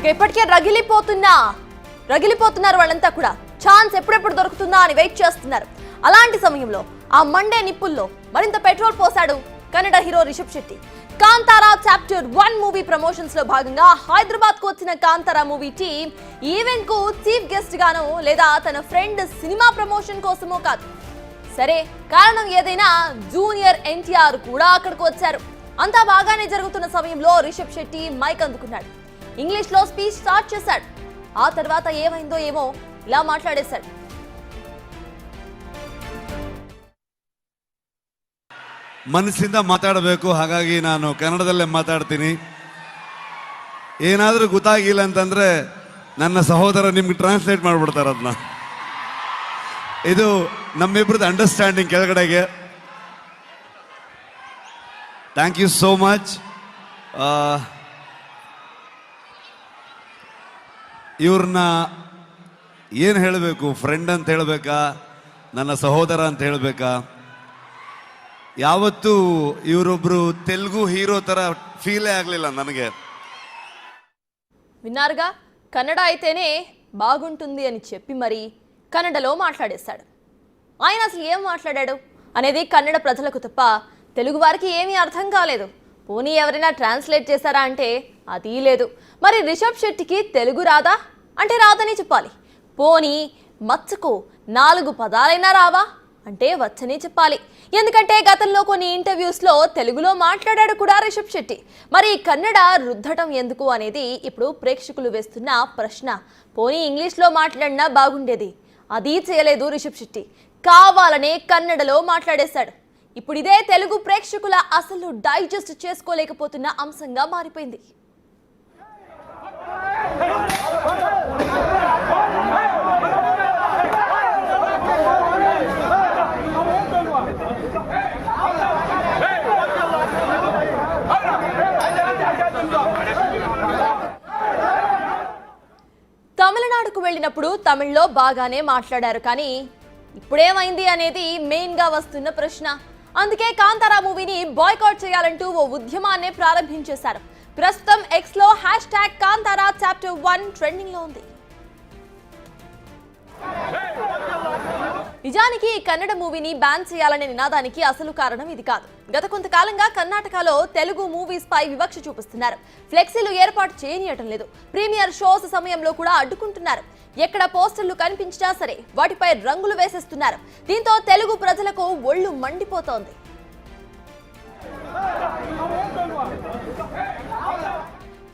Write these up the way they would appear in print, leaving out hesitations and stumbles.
ఇప్పటికే రగిలిపోతున్నారు వాళ్ళంతా కూడా. ఛాన్స్ ఎప్పుడెప్పుడు దొరుకుతుందా అని వెయిట్ చేస్తున్నారు. అలాంటి సమయంలో ఆ మండే నిప్పుల్లో మరింత పెట్రోల్ పోశాడు Kannada hero Rishab Shetty. Kantara chapter 1 movie promotions లో భాగంగా హైదరాబాద్ కు వచ్చిన కాంతారా మూవీ టీం ఈవెంట్ కు చీఫ్ గెస్ట్ గానో లేదా తన ఫ్రెండ్ సినిమా ప్రమోషన్ కోసమో కాదు, సరే కారణం ఏదైనా జూనియర్ ఎన్టీఆర్ కూడా అక్కడికి వచ్చారు. అంతా బాగానే జరుగుతున్న సమయంలో రిషబ్ శెట్టి మైక్ అందుకున్నాడు. ఇంగ్లీష్ లో స్పీచ్ స్టార్ట్ చేశాడు. ఆ తర్వాత ఏమైందో ఏమో ఇలా మాట్లాడేశాడు. ಮನಸ್ಸಿಂದ ಮಾತಾಡಬೇಕು, ಹಾಗಾಗಿ ನಾನು ಕನ್ನಡದಲ್ಲೇ ಮಾತಾಡ್ತೀನಿ. ಏನಾದರೂ ಗೊತ್ತಾಗಿಲ್ಲ ಅಂತಂದ್ರೆ ನನ್ನ ಸಹೋದರ ನಿಮ್ಗೆ ಟ್ರಾನ್ಸ್ಲೇಟ್ ಮಾಡಿಬಿಡ್ತಾರೆ ಅದನ್ನ. ಇದು ನಮ್ಮಿಬ್ಬರದ್ದು ಅಂಡರ್ಸ್ಟ್ಯಾಂಡಿಂಗ್ ಕೆಳಗಡೆಗೆ. Thank you so much. ಇವ್ರನ್ನ ಏನು ಹೇಳಬೇಕು, ಫ್ರೆಂಡ್ ಅಂತ ಹೇಳಬೇಕಾ, ನನ್ನ ಸಹೋದರ ಅಂತ ಹೇಳಬೇಕಾ? ಯಾವತ್ತೂ ಇವರೊಬ್ರು ತೆಲುಗು హీరో ತರ ఫీలే ಆಗಲಿಲ್ಲ ನನಗೆ. విన్నారుగా, కన్నడ అయితేనే బాగుంటుంది అని చెప్పి మరి కన్నడలో మాట్లాడేశాడు. ఆయన అసలు ఏం మాట్లాడాడు అనేది కన్నడ ప్రజలకు తప్ప తెలుగు వారికి ఏమీ అర్థం కాలేదు. పోనీ ఎవరైనా ట్రాన్స్లేట్ చేశారా అంటే అది లేదు. మరి రిషబ్ శెట్టికి తెలుగు రాదా అంటే రాదని చెప్పాలి. పోనీ మచ్చకు 4 పదాలైనా రావా అంటే వచ్చని చెప్పాలి. ఎందుకంటే గతంలో కొన్ని ఇంటర్వ్యూస్లో తెలుగులో మాట్లాడాడు కూడా రిషబ్ శెట్టి. మరి కన్నడ రుద్దటం ఎందుకు అనేది ఇప్పుడు ప్రేక్షకులు వేస్తున్న ప్రశ్న. పోనీ ఇంగ్లీష్లో మాట్లాడినా బాగుండేది, అది చేయలేదు రిషబ్ శెట్టి. కావాలనే కన్నడలో మాట్లాడేశాడు. ఇప్పుడు ఇదే తెలుగు ప్రేక్షకుల అసలు డైజెస్ట్ చేసుకోలేకపోతున్న అంశంగా మారిపోయింది. తమిళనాడుకు వెళ్ళినప్పుడు తమిళ్లో బాగానే మాట్లాడారు, కానీ ఇప్పుడేమైంది అనేది మెయిన్ గా వస్తున్న ప్రశ్న. అందుకే కాంతారా మూవీని బాయ్కాట్ చేయాలంటూ ఓ ఉద్యమాన్ని ప్రారంభించేశారు. ప్రస్తుతం ఎక్స్ లో #కాంతారా చాప్టర్ 1 ట్రెండింగ్ లో ఉంది. నిజానికి కన్నడ మూవీని బ్యాన్ చేయాలనే నినాదానికి అసలు కారణం ఇది కాదు. గత కొంతకాలంగా కర్ణాటకలో తెలుగు మూవీస్ పై వివక్ష చూపిస్తున్నారు. ఫ్లెక్సీలు ఏర్పాటు చేయనీయటం లేదు. ప్రీమియర్ షోస్ సమయంలో కూడా అడ్డుకుంటున్నారు. ఎక్కడ పోస్టర్లు కనిపించినా సరే వాటిపై రంగులు వేసేస్తున్నారు. దీంతో తెలుగు ప్రజలకు ఒళ్ళు మండిపోతోంది.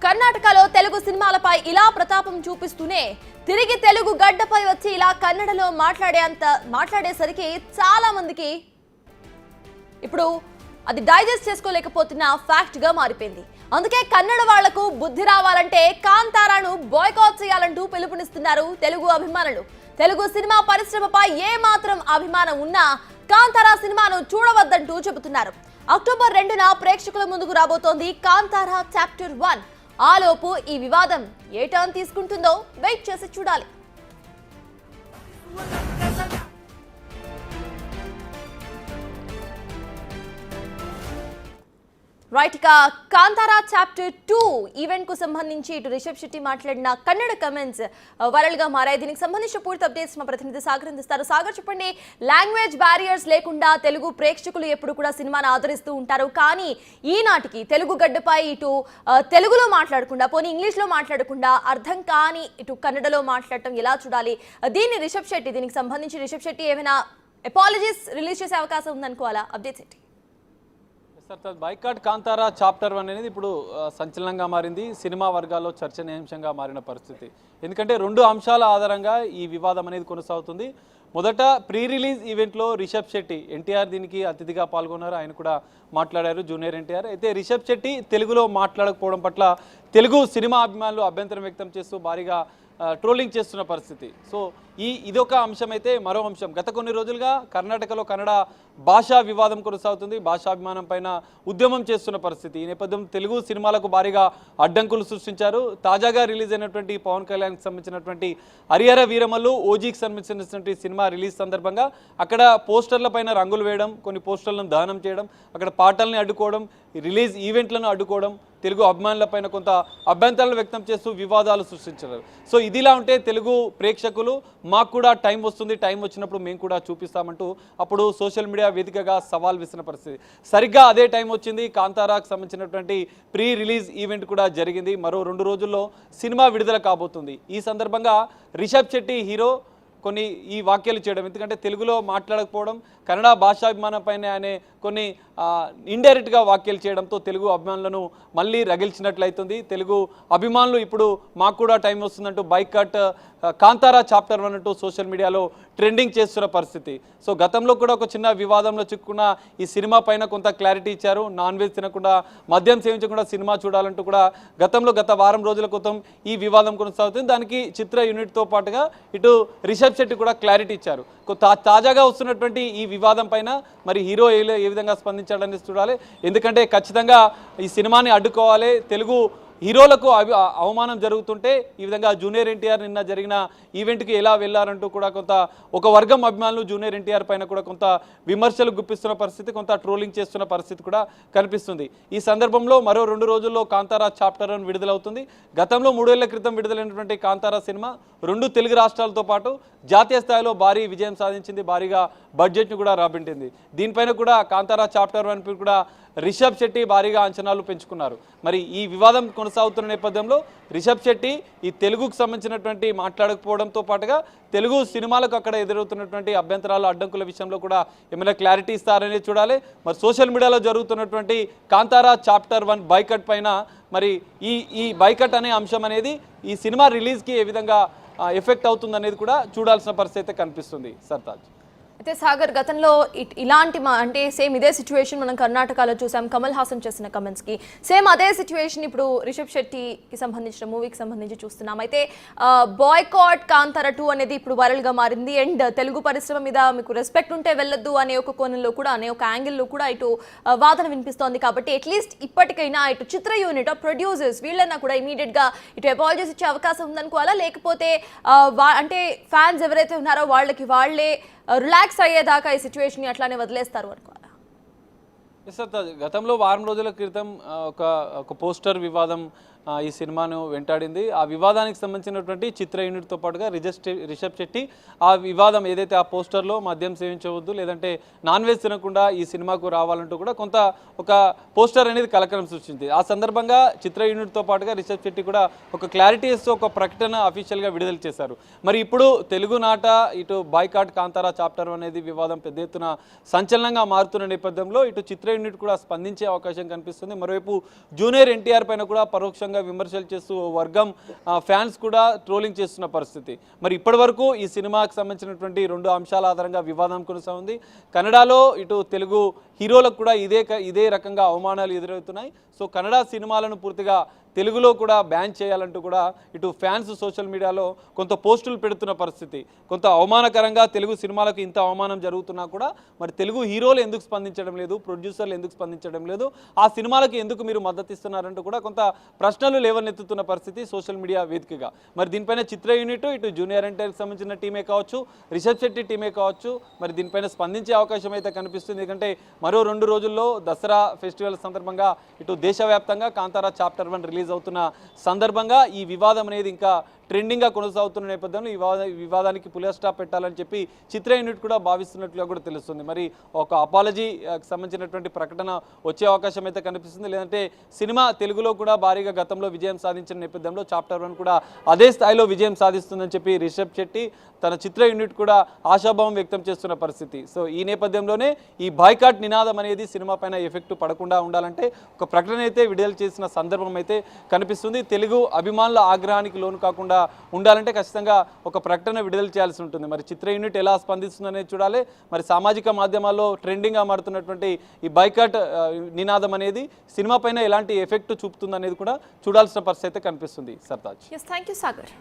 కర్ణాటకలో తెలుగు సినిమాలపై ఇలా ప్రతాపం చూపిస్తూనే తిరిగి తెలుగు గడ్డపై వచ్చి ఇలా కన్నడలో మాట్లాడేసరికి చాలా మందికి ఇప్పుడు అది డైజెస్ట్ చేసుకోలేకపోతున్న ఫ్యాక్ట్ గా మారిపోయింది. అందుకే కన్నడ వాళ్లకు బుద్ధి రావాలంటే కాంతారాను బాయ్కాట్ చేయాలంటూ పిలుపునిస్తున్నారు తెలుగు అభిమానులు. తెలుగు సినిమా పరిశ్రమపై ఏ మాత్రం అభిమానం ఉన్నా కాంతారా సినిమాను చూడవద్దంటూ చెబుతున్నారు. అక్టోబర్ 2న ప్రేక్షకుల ముందుకు రాబోతోంది కాంతారా చాప్టర్ 1. ఆలోపు ఈ వివాదం ఏ టర్న్ తీసుకుంటుందో వెయిట్ చేసి చూడాలి. రైట్, ఇక కాంతారా చాప్టర్ 2 ఈవెంట్ కు సంబంధించి ఇటు రిషబ్ శెట్టి మాట్లాడిన కన్నడ కమెంట్స్ వైరల్ గా మారాయి. దీనికి సంబంధించిన పూర్తి అప్డేట్స్ మా ప్రతినిధి సాగర్ అందిస్తారు. సాగర్, చెప్పండి, లాంగ్వేజ్ బ్యారియర్స్ లేకుండా తెలుగు ప్రేక్షకులు ఎప్పుడు కూడా సినిమాను ఆదరిస్తూ ఉంటారు, కానీ ఈనాటికి తెలుగు గడ్డపై ఇటు తెలుగులో మాట్లాడకుండా పోనీ ఇంగ్లీష్ లో మాట్లాడకుండా అర్థం కాని ఇటు కన్నడలో మాట్లాడటం ఎలా చూడాలి? దీనికి సంబంధించి రిషబ్ శెట్టి ఏమైనా అపాలజీస్ రిలీజ్ చేసే అవకాశం ఉందనుకోవాలా? అప్డేట్స్ ఏంటి? బాయ్కాట్ కాంతారా చాప్టర్ 1 అనేది ఇప్పుడు సంచలనంగా మారింది. సినిమా వర్గాల్లో చర్చనీయాంశంగా మారిన పరిస్థితి. ఎందుకంటే 2 అంశాల ఆధారంగా ఈ వివాదం అనేది కొనసాగుతుంది. మొదట ప్రీ రిలీజ్ ఈవెంట్లో రిషబ్ శెట్టి ఎన్టీఆర్ దీనికి అతిథిగా పాల్గొన్నారు. ఆయన కూడా మాట్లాడారు, జూనియర్ ఎన్టీఆర్. అయితే రిషబ్ శెట్టి తెలుగులో మాట్లాడకపోవడం పట్ల తెలుగు సినిమా అభిమానులు అభ్యంతరం వ్యక్తం చేస్తూ భారీగా ట్రోలింగ్ చేస్తున్న పరిస్థితి. సో ఇదొక అంశం అయితే, మరో అంశం గత కొన్ని రోజులుగా కర్ణాటకలో కన్నడ భాషా వివాదం కొనసాగుతుంది. భాషాభిమానం పైన ఉద్యమం చేస్తున్న పరిస్థితి. ఈ నేపథ్యం తెలుగు సినిమాలకు భారీగా అడ్డంకులు సృష్టించారు. తాజాగా రిలీజ్ అయినటువంటి పవన్ కళ్యాణ్కి సంబంధించినటువంటి హరిహర వీరమల్లు ఓజీకి సంబంధించినటువంటి సినిమా రిలీజ్ సందర్భంగా అక్కడ పోస్టర్ల పైన రంగులు వేయడం, కొన్ని పోస్టర్లను దహనం చేయడం, అక్కడ పాటల్ని అడ్డుకోవడం, రిలీజ్ ఈవెంట్లను అడ్డుకోవడం, తెలుగు అభిమానులపైన కొంత అభ్యంతరాలు వ్యక్తం చేస్తూ వివాదాలు సృష్టించారు. సో ఇదిలా ఉంటే తెలుగు ప్రేక్షకులు మాకు కూడా టైం వస్తుంది, టైం వచ్చినప్పుడు మేము కూడా చూపిస్తామంటూ అప్పుడు సోషల్ మీడియా వేదికగా సవాల్ విసిన పరిస్థితి. సరిగ్గా అదే టైం వచ్చింది. కాంతారాకు సంబంధించినటువంటి ప్రీ రిలీజ్ ఈవెంట్ కూడా జరిగింది. మరో 2 రోజుల్లో సినిమా విడుదల కాబోతుంది. ఈ సందర్భంగా రిషబ్ శెట్టి హీరో కొన్ని ఈ వ్యాఖ్యలు చేయడం, ఎందుకంటే తెలుగులో మాట్లాడకపోవడం, కన్నడ భాషాభిమానం పైన ఆయన కొన్ని ఇండైరెక్ట్గా వ్యాఖ్యలు చేయడంతో తెలుగు అభిమానులను మళ్ళీ రగిల్చినట్లయితుంది. తెలుగు అభిమానులు ఇప్పుడు మాకు కూడా టైం వస్తుందంటూ బైకాట్ కాంతారా చాప్టర్ 1 అంటూ సోషల్ మీడియాలో ట్రెండింగ్ చేస్తున్న పరిస్థితి. సో గతంలో కూడా ఒక చిన్న వివాదంలో చిక్కున్న ఈ సినిమా పైన కొంత క్లారిటీ ఇచ్చారు. నాన్ వెజ్ తినకుండా, మద్యం సేవించకుండా సినిమా చూడాలంటూ కూడా గత వారం రోజుల క్రితం ఈ వివాదం కొనసాగుతుంది. దానికి చిత్ర యూనిట్తో పాటుగా ఇటు రిషబ్ శెట్టి కూడా క్లారిటీ ఇచ్చారు. తాజాగా వస్తున్నటువంటి ఈ వివాదం పైన మరి హీరో ఏ విధంగా స్పందించాడని చూడాలి. ఎందుకంటే ఖచ్చితంగా ఈ సినిమాని అడ్డుకోవాలి. తెలుగు హీరోలకు అవమానం జరుగుతుంటే ఈ విధంగా జూనియర్ ఎన్టీఆర్ నిన్న జరిగిన ఈవెంట్కి ఎలా వెళ్ళారంటూ కూడా ఒక వర్గం అభిమానులు జూనియర్ ఎన్టీఆర్ పైన కూడా కొంత విమర్శలు గుప్పిస్తున్న పరిస్థితి, కొంత ట్రోలింగ్ చేస్తున్న పరిస్థితి కూడా కనిపిస్తుంది. ఈ సందర్భంలో మరో 2 రోజుల్లో కాంతారా చాప్టర్ 1 విడుదలవుతుంది. గతంలో 3 ఏళ్ల క్రితం విడుదలైనటువంటి కాంతారా సినిమా 2 తెలుగు రాష్ట్రాలతో పాటు జాతీయ స్థాయిలో భారీ విజయం సాధించింది, భారీగా బడ్జెట్ను కూడా రాబట్టింది. దీనిపైన కూడా కాంతారా చాప్టర్ 1 కూడా రిషబ్ శెట్టి భారీగా అంచనాలు పెంచుకున్నారు. మరి ఈ వివాదం కొనసాగుతున్న నేపథ్యంలో రిషబ్ శెట్టి ఈ తెలుగుకు సంబంధించినటువంటి మాట్లాడకపోవడంతో పాటుగా తెలుగు సినిమాలకు అక్కడ ఎదురవుతున్నటువంటి అభ్యంతరాలు, అడ్డంకుల విషయంలో కూడా ఏమైనా క్లారిటీ ఇస్తారనేది చూడాలి. మరి సోషల్ మీడియాలో జరుగుతున్నటువంటి కాంతారా చాప్టర్ 1 బైకట్ పైన మరి ఈ బైకట్ అనే అంశం అనేది ఈ సినిమా రిలీజ్కి ఏ విధంగా ఎఫెక్ట్ అవుతుందనేది కూడా చూడాల్సిన పరిస్థితి అయితే కనిపిస్తుంది. సర్తాజ్ అయితే సాగర్, గతంలో ఇలాంటి అంటే సేమ్ ఇదే సిచ్యువేషన్ మనం కర్ణాటకలో చూసాం. కమల్ హాసన్ చేసిన కమెంట్స్కి సేమ్ అదే సిచ్యువేషన్ ఇప్పుడు రిషబ్ శెట్టికి సంబంధించిన మూవీకి సంబంధించి చూస్తున్నాం. అయితే బాయ్కాట్ కాంతారా 2 అనేది ఇప్పుడు వైరల్గా మారింది. అండ్ తెలుగు పరిశ్రమ మీద మీకు రెస్పెక్ట్ ఉంటే వెళ్ళొద్దు అనే ఒక కోణంలో కూడా, అనే ఒక యాంగిల్లో కూడా ఇటు వాదన వినిపిస్తోంది. కాబట్టి అట్లీస్ట్ ఇప్పటికైనా ఇటు చిత్ర యూనిట్ ప్రొడ్యూసర్స్ వీళ్ళన్నా కూడా ఇమీడియట్గా ఇటు అపాలజీస్ ఇచ్చే అవకాశం ఉందనుకోవాలా, లేకపోతే అంటే ఫ్యాన్స్ ఎవరైతే ఉన్నారో వాళ్ళకి వాళ్ళే రిలాక్స్ అయ్యేదాకా ఈ సిచ్యువేషన్ అట్లానే వదిలేస్తారు అనుకోవాలా? గతంలో వారం రోజుల క్రితం ఒక పోస్టర్ వివాదం ఈ సినిమాను వెంటాడింది. ఆ వివాదానికి సంబంధించినటువంటి చిత్ర యూనిట్తో పాటుగా రిషబ్ శెట్టి ఆ వివాదం ఏదైతే ఆ పోస్టర్లో మద్యం సేవించవద్దు, లేదంటే నాన్ వెజ్ తినకుండా ఈ సినిమాకు రావాలంటూ కూడా ఒక పోస్టర్ అనేది కలకలం సృష్టించింది. ఆ సందర్భంగా చిత్ర యూనిట్తో పాటుగా రిషబ్ శెట్టి కూడా ఒక క్లారిటీ ఇస్తూ ఒక ప్రకటన అఫీషియల్గా విడుదల చేశారు. మరి ఇప్పుడు తెలుగునాట ఇటు బాయ్కాట్ కాంతారా చాప్టర్ 1 అనేది వివాదం పెద్ద ఎత్తున సంచలనంగా మారుతున్న నేపథ్యంలో ఇటు చిత్ర యూనిట్ కూడా స్పందించే అవకాశం కనిపిస్తుంది. మరోవైపు జూనియర్ ఎన్టీఆర్ పైన కూడా పరోక్షంగా విమర్శలు చేస్తూ వర్గం ఫ్యాన్స్ కూడా ట్రోలింగ్ చేస్తున్న పరిస్థితి. మరి ఇప్పటి వరకు ఈ సినిమాకి సంబంధించినటువంటి 2 అంశాల ఆధారంగా వివాదం కొనసాగుంది. కన్నడలో ఇటు తెలుగు హీరోలకు కూడా ఇదే రకంగా అవమానాలు ఎదురవుతున్నాయి. సో కన్నడ సినిమాలను పూర్తిగా తెలుగులో కూడా బ్యాన్ చేయాలంటూ కూడా ఇటు ఫ్యాన్స్ సోషల్ మీడియాలో కొంత పోస్టులు పెడుతున్న పరిస్థితి. కొంత అవమానకరంగా తెలుగు సినిమాలకు ఇంత అవమానం జరుగుతున్నా కూడా మరి తెలుగు హీరోలు ఎందుకు స్పందించడం లేదు, ప్రొడ్యూసర్లు ఎందుకు స్పందించడం లేదు, ఆ సినిమాలకు ఎందుకు మీరు మద్దతు ఇస్తున్నారంటూ కూడా కొంత ప్రశ్నలు లేవనెత్తుతున్న పరిస్థితి సోషల్ మీడియా వేదికగా. మరి దీనిపైన చిత్ర యూనిట్ ఇటు జూనియర్ ఎన్టీఆర్కి సంబంధించిన టీమే కావచ్చు, రిషబ్ శెట్టి టీమే కావచ్చు, మరి దీనిపైన స్పందించే అవకాశం అయితే కనిపిస్తుంది. ఎందుకంటే మరో 2 రోజుల్లో దసరా ఫెస్టివల్ సందర్భంగా ఇటు దేశవ్యాప్తంగా కాంతారా చాప్టర్ 1 రిలీజ్ అవుతున్న సందర్భంగా ఈ వివాదం అనేది ఇంకా ట్రెండింగ్గా కొనసాగుతున్న నేపథ్యంలో ఈ వివాదానికి పులి స్టాప్ పెట్టాలని చెప్పి చిత్ర యూనిట్ కూడా భావిస్తున్నట్లుగా కూడా తెలుస్తుంది. మరి ఒక అపాలజీ సంబంధించినటువంటి ప్రకటన వచ్చే అవకాశం అయితే కనిపిస్తుంది. లేదంటే సినిమా తెలుగులో కూడా భారీగా గతంలో విజయం సాధించిన నేపథ్యంలో చాప్టర్ 1 కూడా అదే స్థాయిలో విజయం సాధిస్తుందని చెప్పి రిషబ్ శెట్టి తన చిత్ర యూనిట్ కూడా ఆశాభావం వ్యక్తం చేస్తున్న పరిస్థితి. సో ఈ నేపథ్యంలోనే ఈ బాయ్కాట్ నినాదం అనేది సినిమా పైన ఎఫెక్ట్ పడకుండా ఉండాలంటే ఒక ప్రకటన అయితే విడుదల చేసిన సందర్భం అయితే కనిపిస్తుంది. తెలుగు అభిమానుల ఆగ్రహానికి లోను కాకుండా ఉండాలంటే ఖచ్చితంగా ఒక ప్రకటన విడుదల చేయాల్సి ఉంటుంది. మరి చిత్ర యూనిట్ ఎలా స్పందిస్తుందనేది చూడాలి. మరి సామాజిక మాధ్యమాల్లో ట్రెండింగ్గా మారుతున్నటువంటి ఈ బాయ్కాట్ నినాదం అనేది సినిమా పైన ఎలాంటి ఎఫెక్ట్ చూపుతుంది అనేది కూడా చూడాల్సిన పరిస్థితి అయితే కనిపిస్తుంది. సర్తాజ్. Thank you Sagar.